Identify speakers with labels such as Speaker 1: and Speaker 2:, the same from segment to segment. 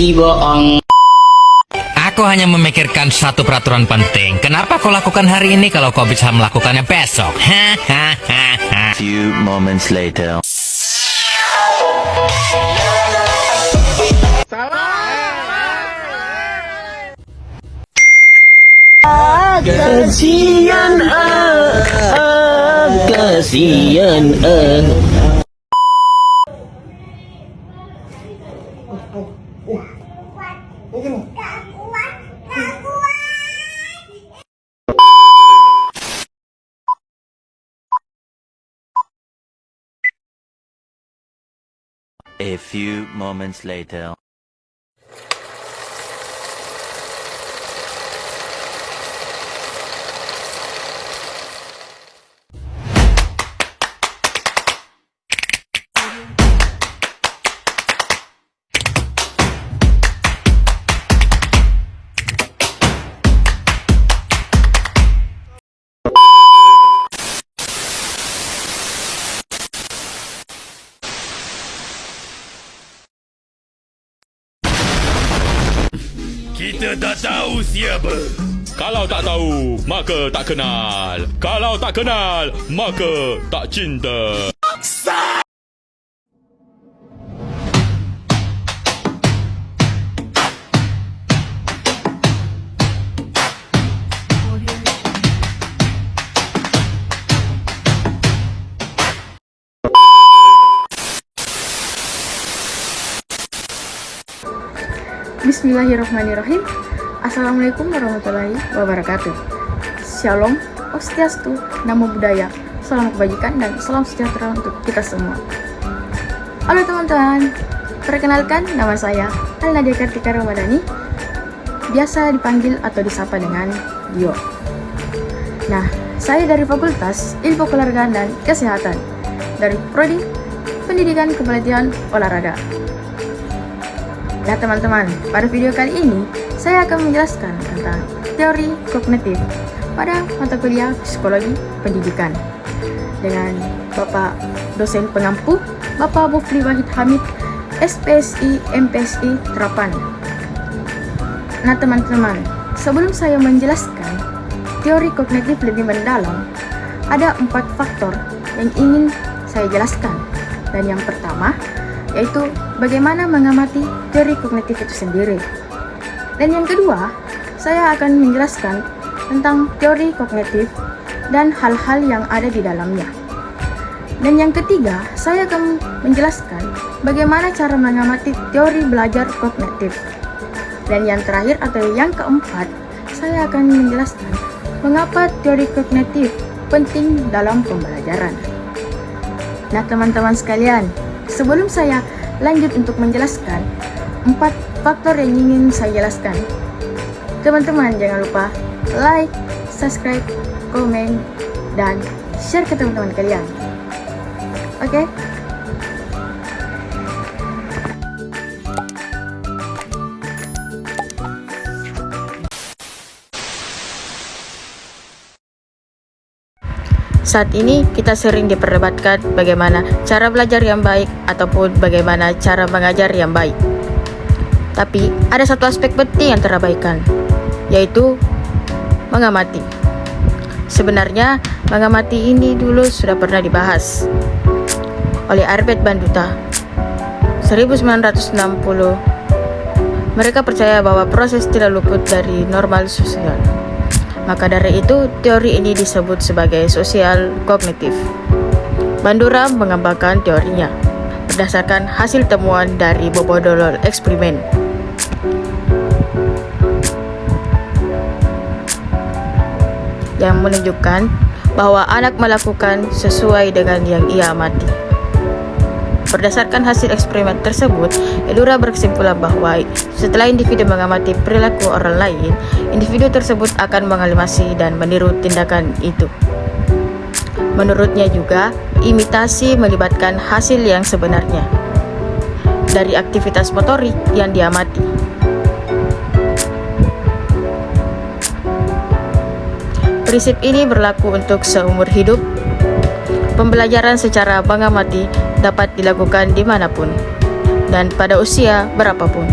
Speaker 1: Dibohong.
Speaker 2: Aku hanya memikirkan satu peraturan penting. Kenapa kau lakukan hari ini kalau kau bisa melakukannya besok?
Speaker 3: Few moments later.
Speaker 1: Kesian kesian
Speaker 3: A few moments later.
Speaker 4: Kita tak tahu siapa. Kalau tak tahu, maka tak kenal. Kalau tak kenal, maka tak cinta.
Speaker 5: Bismillahirrahmanirrahim. Assalamualaikum warahmatullahi wabarakatuh. Shalom, Ostiastu, Namo Buddhaya, salam kebajikan dan salam sejahtera untuk kita semua. Halo teman-teman, perkenalkan nama saya Al-Nadia Kartika Ramadhani, biasa dipanggil atau disapa dengan Dio. Nah, saya dari Fakultas Ilmu Keolahragaan dan Kesehatan dari Prodi Pendidikan Kepelatihan Olahraga. Nah teman-teman, pada video kali ini saya akan menjelaskan tentang teori kognitif pada mata kuliah psikologi pendidikan dengan Bapak dosen pengampu Bapak Mufli Wahid Hamid, SPSI MPSI Terapan. Nah teman-teman, sebelum saya menjelaskan teori kognitif lebih mendalam, ada 4 faktor yang ingin saya jelaskan. Dan yang pertama yaitu bagaimana mengamati teori kognitif itu sendiri. Dan yang kedua, saya akan menjelaskan tentang teori kognitif dan hal-hal yang ada di dalamnya. Dan yang ketiga, saya akan menjelaskan bagaimana cara mengamati teori belajar kognitif. Dan yang terakhir atau yang keempat, saya akan menjelaskan mengapa teori kognitif penting dalam pembelajaran. Nah teman-teman sekalian, sebelum saya lanjut untuk menjelaskan 4 faktor yang ingin saya jelaskan, teman-teman jangan lupa like, subscribe, komen, dan share ke teman-teman kalian. Oke? Saat ini kita sering diperdebatkan bagaimana cara belajar yang baik ataupun bagaimana cara mengajar yang baik. Tapi ada satu aspek penting yang terabaikan, yaitu mengamati. Sebenarnya mengamati ini dulu sudah pernah dibahas oleh Albert Bandura 1960. Mereka percaya bahwa proses tidak luput dari normal sosial. Maka dari itu, teori ini disebut sebagai sosial kognitif. Bandura mengembangkan teorinya berdasarkan hasil temuan dari Bobodolo eksperimen. Yang menunjukkan bahwa anak melakukan sesuai dengan yang ia amati. Berdasarkan hasil eksperimen tersebut, Bandura berkesimpulan bahwa setelah individu mengamati perilaku orang lain, individu tersebut akan mengalimasi dan meniru tindakan itu. Menurutnya juga, imitasi melibatkan hasil yang sebenarnya dari aktivitas motorik yang diamati. Prinsip ini berlaku untuk seumur hidup. Pembelajaran secara mengamati dapat dilakukan dimanapun dan pada usia berapapun.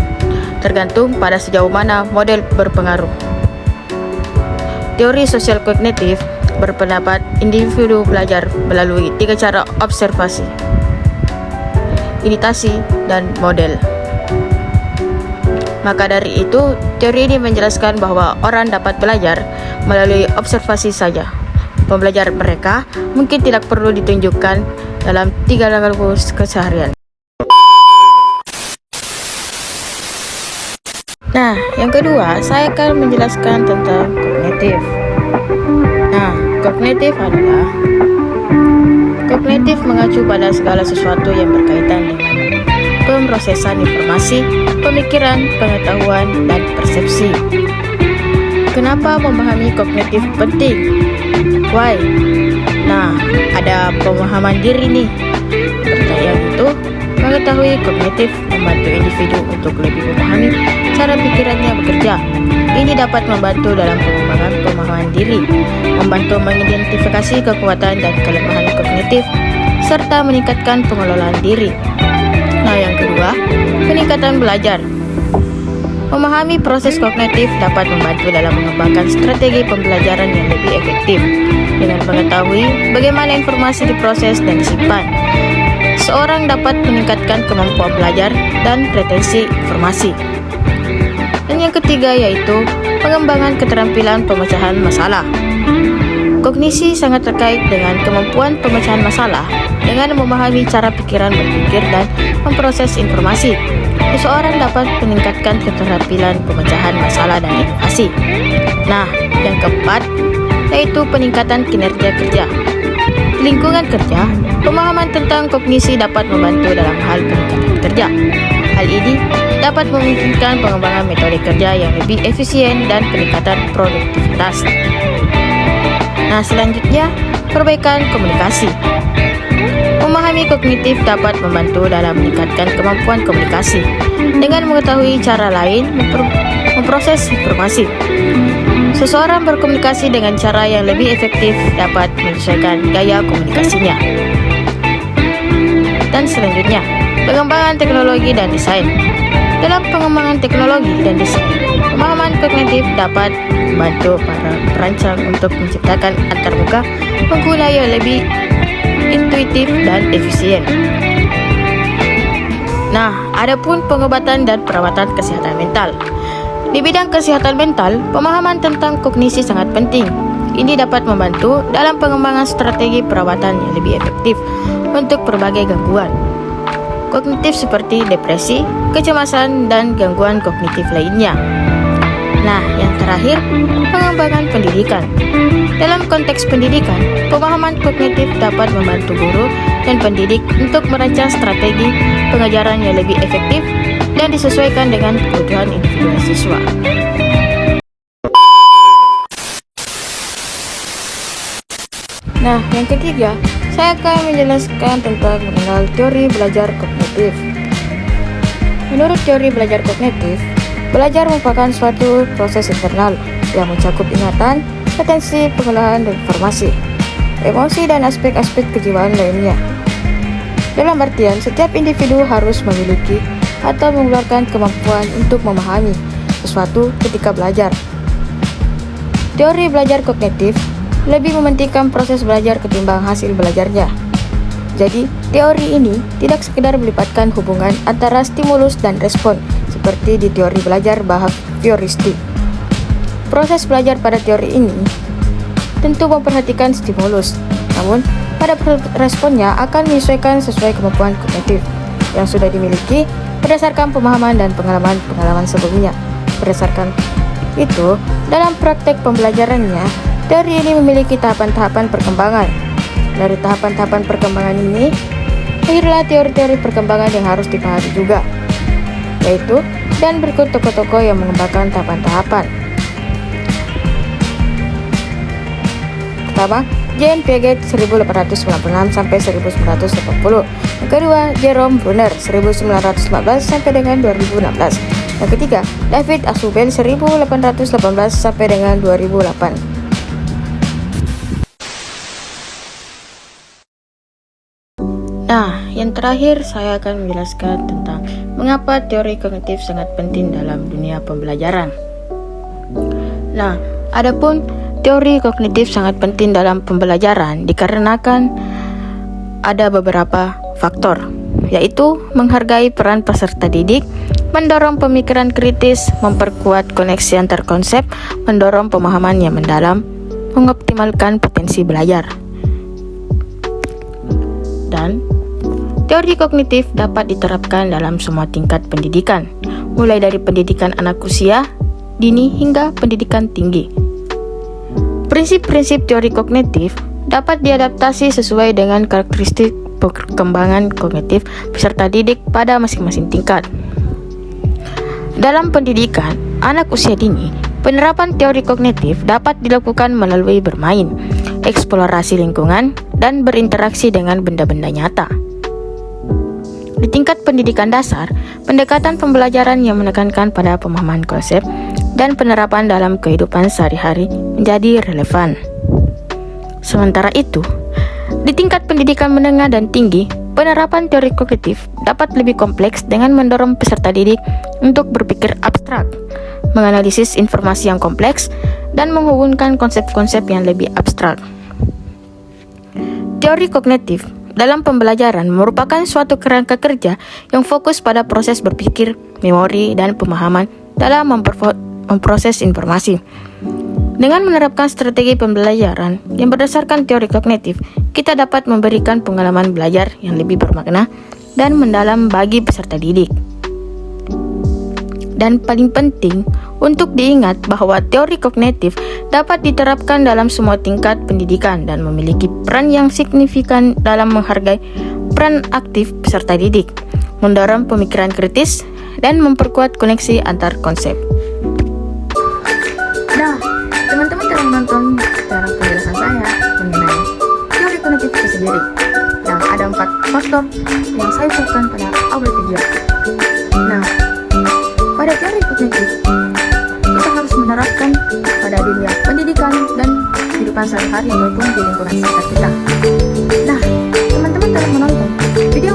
Speaker 5: tergantung pada sejauh mana model berpengaruh. Teori sosial kognitif berpendapat individu belajar melalui 3 cara observasi, imitasi, dan model. Maka dari itu, teori ini menjelaskan bahwa orang dapat belajar melalui observasi saja. Pembelajaran mereka mungkin tidak perlu ditunjukkan dalam 3 langkah keseharian. Nah, yang kedua, saya akan menjelaskan tentang kognitif. Nah, kognitif mengacu pada segala sesuatu yang berkaitan dengan pemrosesan informasi, pemikiran, pengetahuan, dan persepsi. Kenapa memahami kognitif penting? Why? Nah, ada pemahaman diri nih. Pertanyaan itu, mengetahui kognitif membantu individu untuk lebih memahami cara pikirannya bekerja. Ini dapat membantu dalam pengembangan pemahaman diri, membantu mengidentifikasi kekuatan dan kelemahan kognitif, serta meningkatkan pengelolaan diri. Nah, yang kedua, peningkatan belajar. Memahami proses kognitif dapat membantu dalam mengembangkan strategi pembelajaran yang lebih efektif. Dengan mengetahui bagaimana informasi diproses dan disimpan, seorang dapat meningkatkan kemampuan belajar dan retensi informasi. Dan yang ketiga yaitu pengembangan keterampilan pemecahan masalah. Kognisi sangat terkait dengan kemampuan pemecahan masalah. Dengan memahami cara pikiran berpikir dan memproses informasi, seseorang dapat meningkatkan keterampilan pemecahan masalah dan inovasi. Nah, yang keempat yaitu peningkatan kinerja kerja. Di lingkungan kerja, pemahaman tentang kognisi dapat membantu dalam hal peningkatan kerja. Hal ini dapat memungkinkan pengembangan metode kerja yang lebih efisien dan peningkatan produktivitas. Nah, selanjutnya, perbaikan komunikasi. Memahami kognitif dapat membantu dalam meningkatkan kemampuan komunikasi dengan mengetahui cara lain memproses informasi. Seseorang berkomunikasi dengan cara yang lebih efektif dapat menyesuaikan gaya komunikasinya. Dan selanjutnya, pengembangan teknologi dan desain. Dalam pengembangan teknologi dan desain, pemahaman kognitif dapat membantu para perancang untuk menciptakan antarmuka pengguna yang lebih intuitif dan efisien. Nah, adapun pengobatan dan perawatan kesehatan mental. Di bidang kesehatan mental, pemahaman tentang kognisi sangat penting. Ini dapat membantu dalam pengembangan strategi perawatan yang lebih efektif untuk berbagai gangguan kognitif seperti depresi, kecemasan, dan gangguan kognitif lainnya. Nah, yang terakhir, pengembangan pendidikan. Dalam konteks pendidikan, pemahaman kognitif dapat membantu guru dan pendidik untuk merancang strategi pengajaran yang lebih efektif dan disesuaikan dengan kebutuhan individu siswa. Nah, yang ketiga, saya akan menjelaskan tentang mengenal teori belajar kognitif. Menurut teori belajar kognitif, belajar merupakan suatu proses internal yang mencakup ingatan, retensi, pengolahan informasi, emosi, dan aspek-aspek kejiwaan lainnya. Dalam artian, setiap individu harus memiliki atau mengeluarkan kemampuan untuk memahami sesuatu ketika belajar. Teori belajar kognitif lebih mementingkan proses belajar ketimbang hasil belajarnya. Jadi, teori ini tidak sekedar melibatkan hubungan antara stimulus dan respon seperti di teori belajar behavioristik. Proses belajar pada teori ini tentu memperhatikan stimulus, namun pada responnya akan menyesuaikan sesuai kemampuan kognitif yang sudah dimiliki berdasarkan pemahaman dan pengalaman sebelumnya. Berdasarkan itu, dalam praktek pembelajarannya, teori ini memiliki tahapan-tahapan perkembangan. Dari tahapan-tahapan perkembangan ini, lahirlah teori-teori perkembangan yang harus dipahami juga, yaitu dan berikut tokoh-tokoh yang mengembangkan tahapan-tahapan. Pertama, Jean Piaget 1896 sampai 1980. Yang kedua, Jerome Bruner 1915 sampai dengan 2016. Yang ketiga, David Ausubel 1818 sampai dengan 2008. Nah, yang terakhir saya akan menjelaskan tentang mengapa teori kognitif sangat penting dalam dunia pembelajaran. Nah, adapun teori kognitif sangat penting dalam pembelajaran dikarenakan ada beberapa faktor, yaitu menghargai peran peserta didik, mendorong pemikiran kritis, memperkuat koneksi antar konsep, mendorong pemahaman yang mendalam, mengoptimalkan potensi belajar. Dan teori kognitif dapat diterapkan dalam semua tingkat pendidikan, mulai dari pendidikan anak usia dini hingga pendidikan tinggi. Prinsip-prinsip teori kognitif dapat diadaptasi sesuai dengan karakteristik perkembangan kognitif peserta didik pada masing-masing tingkat. Dalam pendidikan anak usia dini, penerapan teori kognitif dapat dilakukan melalui bermain, eksplorasi lingkungan, dan berinteraksi dengan benda-benda nyata. Di tingkat pendidikan dasar, pendekatan pembelajaran yang menekankan pada pemahaman konsep dan penerapan dalam kehidupan sehari-hari menjadi relevan. Sementara itu, di tingkat pendidikan menengah dan tinggi, penerapan teori kognitif dapat lebih kompleks dengan mendorong peserta didik untuk berpikir abstrak, menganalisis informasi yang kompleks, dan menghubungkan konsep-konsep yang lebih abstrak. Teori kognitif dalam pembelajaran merupakan suatu kerangka kerja yang fokus pada proses berpikir, memori, dan pemahaman dalam memproses informasi. Dengan menerapkan strategi pembelajaran yang berdasarkan teori kognitif, kita dapat memberikan pengalaman belajar yang lebih bermakna dan mendalam bagi peserta didik. Dan paling penting untuk diingat bahwa teori kognitif dapat diterapkan dalam semua tingkat pendidikan dan memiliki peran yang signifikan dalam menghargai peran aktif peserta didik, mendorong pemikiran kritis, dan memperkuat koneksi antar konsep. Nah, teman-teman telah menonton cara penjelasan saya mengenai teori kognitif itu sendiri. Nah, ada 4 faktor yang saya ucapkan pada awal video. Nah, pada teori kognitif, kita harus menerapkan pada dunia pendidikan dan kehidupan sehari-hari maupun di lingkungan sekitar kita. Nah, teman-teman telah menonton video